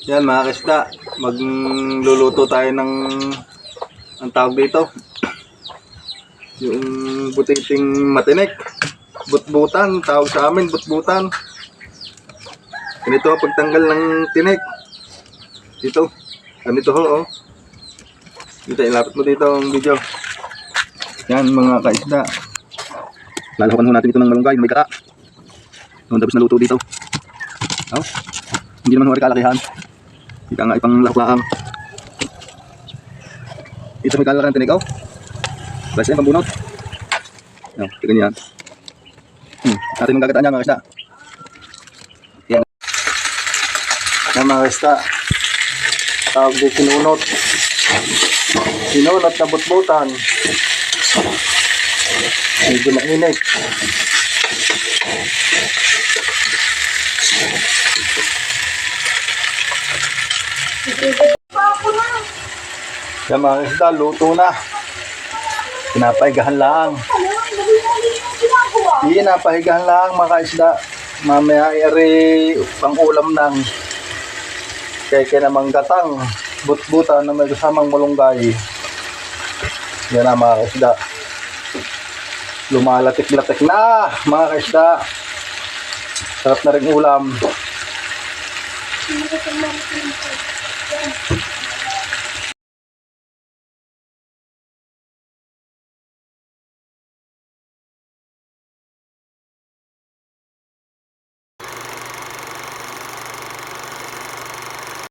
Yan mga kaisda, magluluto tayo ng ang tawag dito, yung butiting matinik, butbutan, tawag sa amin butbutan. Ganito pagtanggal ng tinik dito, ganito ho oh. Dito, ilapit mo dito ang video. Yan mga kaisda, lalahakan ho natin ito ng malunggay na may kara. Noon tapos naluto dito oh. Hindi naman ho kalakihan, ika nga ipang laklaang. Ito may kalaki ng tinik oh. Basta yung pambunot no, ganyan. Atin mong gagataan niya mga kaisda. Yan yan mga kaisda, tawag din sinunot na butbutan. Medyo mainit. Yan mga isda, luto na. Pinapahigahan lang. Pinapahigahan lang mga isda. Mamaya i-ari pang ulam ng kaya namang gatang butbutan na may kasamang malunggay. Yan na mga isda. Lumalatik-latik na mga isda. Sarap na rin ulam.